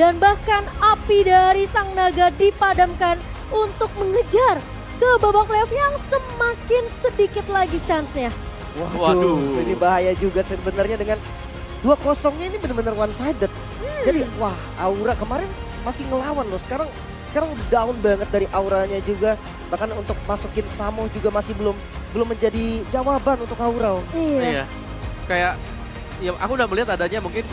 Dan bahkan api dari sang naga dipadamkan untuk mengejar ke babak playoff yang semakin sedikit lagi chance-nya. Waduh, ini bahaya juga sebenarnya dengan 2-0-nya ini benar-benar one-sided. Jadi wah, Aura kemarin masih ngelawan loh, sekarang down banget dari auranya juga. Bahkan untuk masukin Samo juga masih belum menjadi jawaban untuk Aura. Iya. Kayak ya aku udah melihat adanya mungkin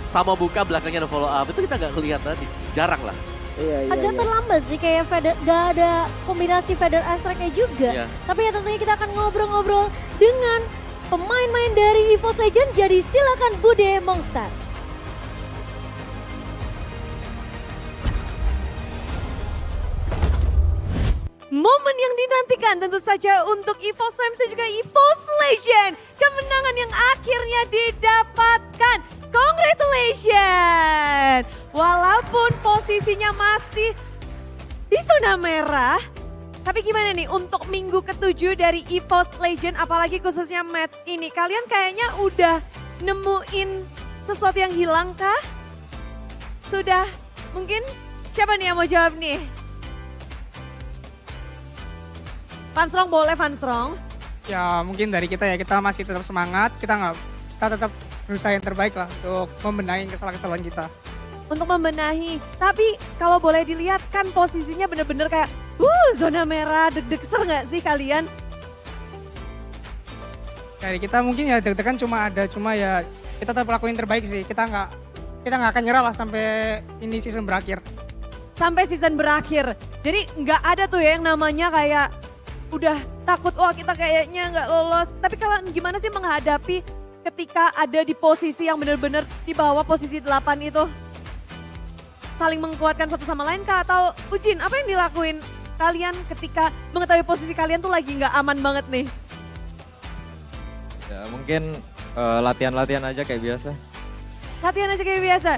Samo buka belakangnya ada follow up, itu kita nggak kelihatan tadi, jarang lah. Iya, Agak terlambat sih kayak gak ada kombinasi Feather Astrike-nya juga. Iya. Tapi ya tentunya kita akan ngobrol-ngobrol dengan pemain-pemain dari EVOS Legend. Jadi silakan Bude Mongstar. Momen yang dinantikan tentu saja untuk EVOS Flames dan juga EVOS Legend. Kemenangan yang akhirnya didapatkan. Congratulations! Walaupun posisinya masih di zona merah, tapi gimana nih untuk minggu ke-7 dari EVOS Legend, apalagi khususnya match ini. Kalian kayaknya udah nemuin sesuatu yang hilang kah? Sudah? Mungkin siapa nih yang mau jawab nih? Vanstrong boleh, Vanstrong. Ya mungkin dari kita ya, kita masih tetap semangat, kita tetap berusaha yang terbaik lah untuk membenahi kesalahan-kesalahan kita. Untuk membenahi, tapi kalau boleh dilihat kan posisinya bener-bener kayak zona merah, deg-deg nggak sih kalian? Dari kita mungkin ya deg-degan cuma ya kita tetap lakuin terbaik sih, kita nggak akan nyerah lah sampai ini season berakhir. Sampai season berakhir, jadi nggak ada tuh ya yang namanya kayak udah takut, wah kita kayaknya nggak lolos. Tapi kalian gimana sih menghadapi ketika ada di posisi yang benar-benar di bawah posisi 8 itu? Saling menguatkan satu sama lain kah? Atau Ujin, apa yang dilakuin kalian ketika mengetahui posisi kalian tuh lagi nggak aman banget nih? Ya mungkin latihan-latihan aja kayak biasa. Latihan aja kayak biasa.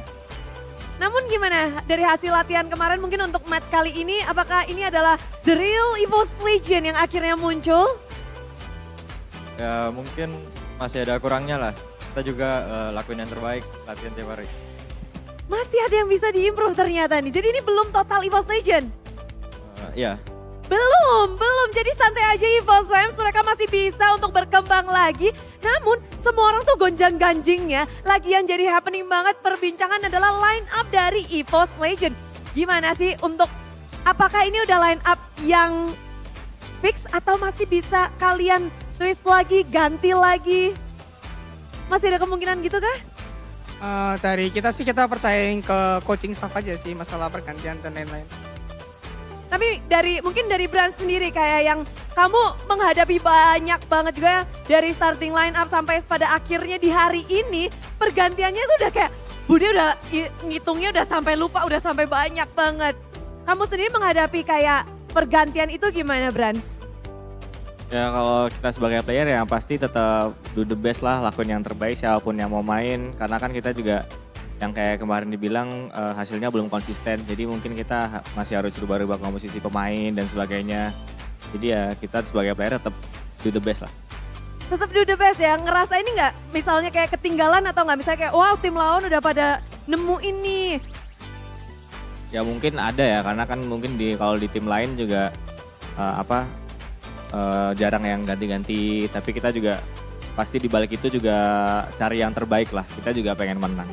Namun gimana dari hasil latihan kemarin mungkin untuk match kali ini, apakah ini adalah the real EVOS Legend yang akhirnya muncul? Ya mungkin masih ada kurangnya lah. Kita juga lakuin yang terbaik, latihan tiap hari. Masih ada yang bisa diimprove ternyata nih. Jadi ini belum total EVOS Legend? Iya. Belum. Jadi santai aja EVOS Flames, mereka masih bisa untuk berkembang lagi. Namun semua orang tuh gonjang-ganjingnya. Lagi yang jadi happening banget perbincangan adalah line up dari EVOS Legend. Gimana sih untuk, apakah ini udah line up yang fix atau masih bisa kalian twist lagi, ganti lagi? Masih ada kemungkinan gitu kah? Dari kita sih kita percayain ke coaching staff aja sih masalah pergantian dan lain-lain. Tapi mungkin dari brand sendiri kayak yang kamu menghadapi banyak banget juga ya, dari starting line up sampai pada akhirnya di hari ini pergantiannya tuh udah kayak Bude udah ngitungnya udah sampai lupa, udah sampai banyak banget. Kamu sendiri menghadapi kayak pergantian itu gimana, Brands? Ya kalau kita sebagai player ya pasti tetap do the best lah, lakuin yang terbaik siapapun yang mau main. Karena kan kita juga yang kayak kemarin dibilang hasilnya belum konsisten. Jadi mungkin kita masih harus rubah-rubah komposisi pemain dan sebagainya. Jadi ya kita sebagai player tetap do the best lah. Tetap do the best ya, ngerasa ini nggak misalnya kayak ketinggalan atau nggak misalnya kayak wow tim lawan udah pada nemuin nih. Ya mungkin ada ya karena kan mungkin kalau di tim lain juga jarang yang ganti-ganti, tapi kita juga pasti di balik itu juga cari yang terbaik lah, kita juga pengen menang.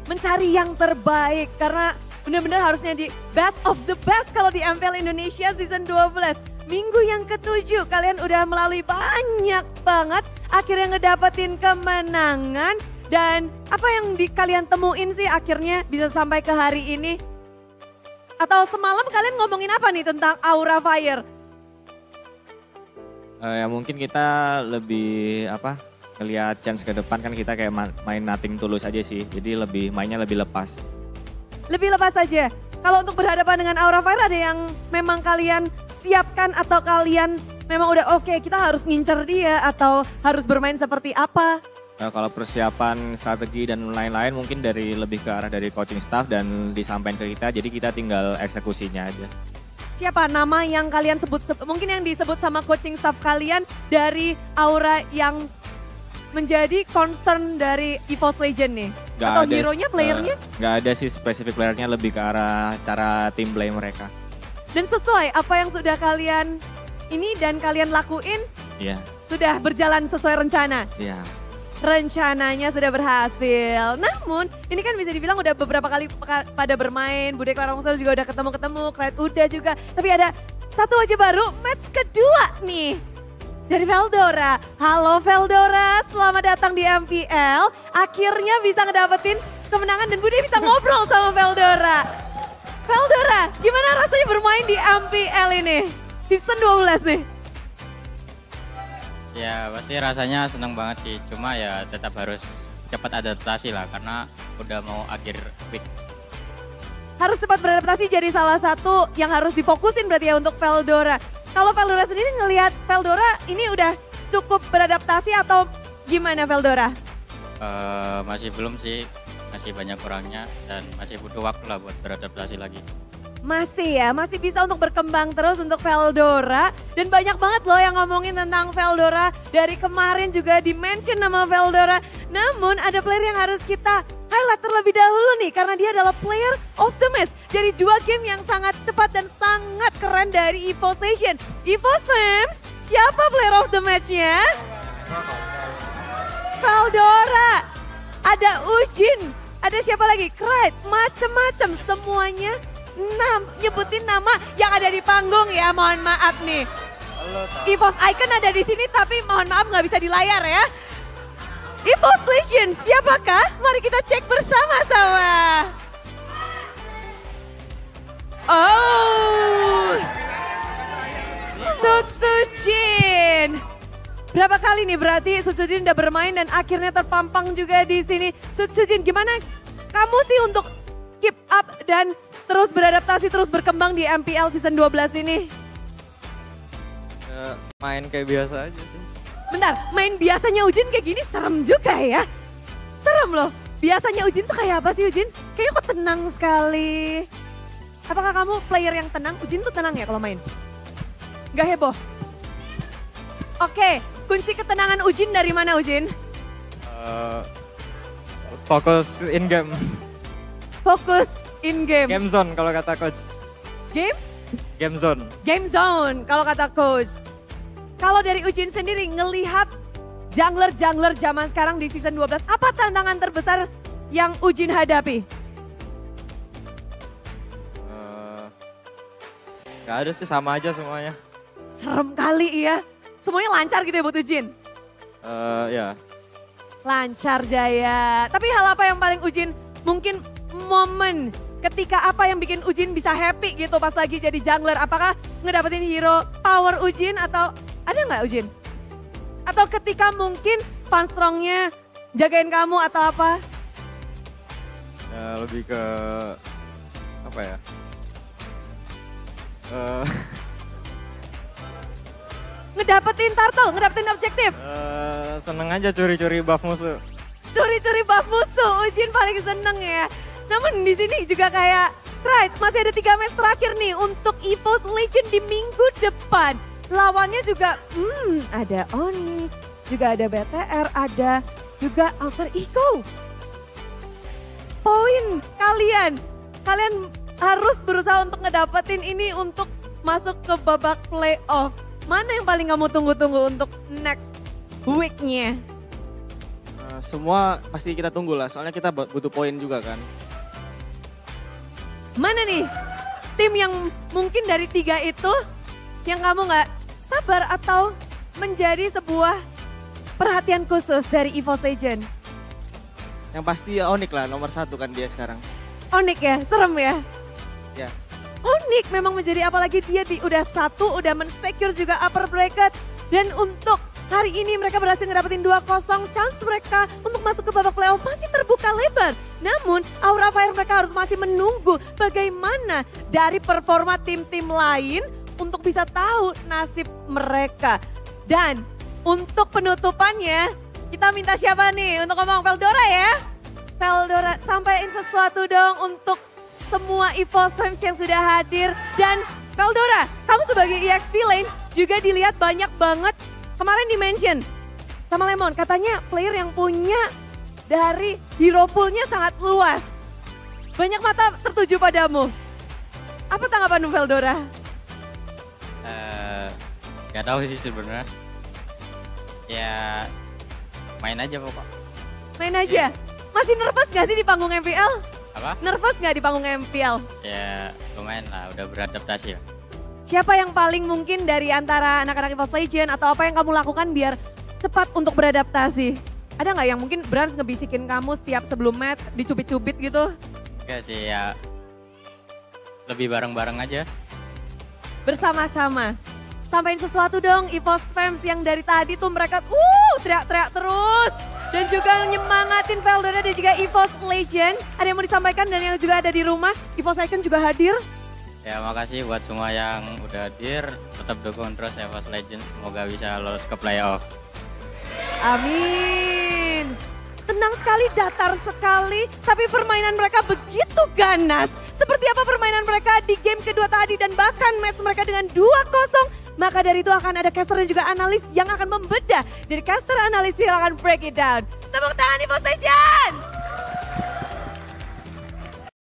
Mencari yang terbaik karena benar-benar harusnya di best of the best kalau di MPL Indonesia season 12. Minggu yang ke-7 kalian udah melalui banyak banget, akhirnya ngedapetin kemenangan. Dan apa yang kalian temuin sih akhirnya bisa sampai ke hari ini? Atau semalam kalian ngomongin apa nih tentang Aura Fire? Ya mungkin kita lebih ngelihat chance ke depan, kan kita kayak main nothing tulus aja sih. Jadi mainnya lebih lepas. Lebih lepas aja. Kalau untuk berhadapan dengan Aura Fire ada yang memang kalian siapkan atau kalian memang udah oke, kita harus ngincer dia atau harus bermain seperti apa? Nah, kalau persiapan strategi dan lain-lain mungkin lebih ke arah dari coaching staff dan disampaikan ke kita, jadi kita tinggal eksekusinya aja. Siapa nama yang kalian sebut, mungkin yang disebut sama coaching staff kalian dari Aura yang menjadi concern dari EVOS Legend nih? Nggak Atau ada, hero-nya, playernya? Nggak ada sih spesifik playernya, lebih ke arah cara team play mereka. Dan sesuai apa yang sudah kalian ini dan kalian lakuin Iya, sudah berjalan sesuai rencana. iya. Rencananya sudah berhasil. Namun ini kan bisa dibilang udah beberapa kali pada bermain. Bude Clara Monster juga udah ketemu-ketemu, Clyde udah juga. Tapi ada satu wajah baru, match kedua nih. Dari Veldora. Halo Veldora, selamat datang di MPL. Akhirnya bisa ngedapetin kemenangan dan Bude bisa ngobrol sama Veldora. Veldora, gimana rasanya bermain di MPL ini? Season 12 nih. Ya pasti rasanya seneng banget sih, cuma ya tetap harus cepat adaptasi lah karena udah mau akhir week. Harus cepat beradaptasi jadi salah satu yang harus difokusin berarti ya untuk Veldora. Kalau Veldora sendiri ngelihat Veldora ini udah cukup beradaptasi atau gimana Veldora? Masih belum sih, masih banyak kurangnya dan masih butuh waktu lah buat beradaptasi lagi. Masih ya, masih bisa untuk berkembang terus untuk Veldora. Dan banyak banget loh yang ngomongin tentang Veldora. Dari kemarin juga di-mention nama Veldora. Namun ada player yang harus kita highlight terlebih dahulu nih. Karena dia adalah player of the match. Dari 2 game yang sangat cepat dan sangat keren dari EVO Station. EVOS Fams, siapa player of the match-nya? Veldora. Ada Ujin, ada siapa lagi? Clyde, macem-macem semuanya. Nyebutin nama yang ada di panggung ya, mohon maaf nih. EVOS Icon ada di sini tapi mohon maaf nggak bisa di layar ya. EVOS Legend siapakah? Mari kita cek bersama-sama. Oh, Sutsujin. Berapa kali nih berarti Sutsujin udah bermain dan akhirnya terpampang juga di sini. Sutsujin, gimana kamu sih untuk keep up dan terus beradaptasi, terus berkembang di MPL season 12 ini? Main kayak biasa aja sih. Bentar, main biasanya Ujin kayak gini serem juga ya? Serem loh. Biasanya Ujin tuh kayak apa sih Ujin? Kayaknya kok tenang sekali. Apakah kamu player yang tenang? Ujin tuh tenang ya kalau main? Gak heboh? Oke, kunci ketenangan Ujin dari mana Ujin? Fokus in game. Fokus in game. Game zone kalau kata coach. Game? Game zone. Game zone kalau kata coach. Kalau dari Ujin sendiri ngelihat jungler-jungler zaman sekarang di season 12, apa tantangan terbesar yang Ujin hadapi? Gak ada sih, sama aja semuanya. Serem kali ya. Semuanya lancar gitu ya buat Ujin? Ya. Lancar Jaya. Tapi hal apa yang paling Ujin mungkin momen ketika apa yang bikin Ujin bisa happy gitu pas lagi jadi jungler? Apakah ngedapetin hero power Ujin atau ada nggak Ujin? Atau ketika mungkin fan strongnya jagain kamu atau apa? Lebih ke apa ya? Ngedapetin turtle, ngedapetin objektif. Seneng aja curi-curi buff musuh. Curi-curi buff musuh, Ujin paling seneng ya. Namun di sini juga kayak Clyde, masih ada 3 match terakhir nih untuk EVOS Legend di minggu depan. Lawannya juga ada Onyx, juga ada BTR, ada juga Alter Ego. Poin kalian harus berusaha untuk ngedapetin ini untuk masuk ke babak playoff. Mana yang paling kamu tunggu-tunggu untuk next week-nya? Semua pasti kita tunggu lah, soalnya kita butuh poin juga kan. Mana nih tim yang mungkin dari 3 itu yang kamu nggak sabar atau menjadi sebuah perhatian khusus dari EVOS Legend? Yang pasti ya Onyx lah, nomor 1 kan dia sekarang. Onyx ya, serem ya? Ya. Onyx memang menjadi, apalagi dia udah 1, udah men-secure juga upper bracket. Dan untuk hari ini mereka berhasil ngedapetin 2-0, chance mereka untuk masuk ke babak playoff masih terbuka lebar. Namun Aura Fire mereka harus masih menunggu bagaimana dari performa tim-tim lain untuk bisa tahu nasib mereka. Dan untuk penutupannya kita minta siapa nih untuk ngomong? Veldora ya? Veldora, sampaikan sesuatu dong untuk semua EVOS Fams yang sudah hadir. Dan Veldora, kamu sebagai EXP lane juga dilihat banyak banget kemarin di-mention sama Lemon. Katanya player yang punya dari hero poolnya sangat luas. Banyak mata tertuju padamu. Apa tanggapan Veldora? Gak tahu sih sebenarnya. Ya main aja pokok. Main aja. Masih nervous gak sih di panggung MPL? Apa? Nervous gak di panggung MPL? Ya lumayan lah, udah beradaptasi ya. Siapa yang paling mungkin dari antara anak-anak EVOS Legend atau apa yang kamu lakukan biar cepat untuk beradaptasi? Ada nggak yang mungkin Brans ngebisikin kamu setiap sebelum match, dicubit-cubit gitu? Enggak sih ya, lebih bareng-bareng aja. Bersama-sama. Sampaikan sesuatu dong EVOS fans yang dari tadi tuh mereka teriak-teriak terus. Dan juga nyemangatin Veldora dan juga EVOS Legend. Ada yang mau disampaikan dan yang juga ada di rumah, EVOS Icon juga hadir. Ya makasih buat semua yang udah hadir, tetap dukung terus EVOS Legends, semoga bisa lolos ke playoff. Amin. Tenang sekali, datar sekali, tapi permainan mereka begitu ganas. Seperti apa permainan mereka di game kedua tadi dan bahkan match mereka dengan 2-0. Maka dari itu akan ada caster dan juga analis yang akan membedah. Jadi caster analis silakan break it down. Tepuk tangan EVOS Legends.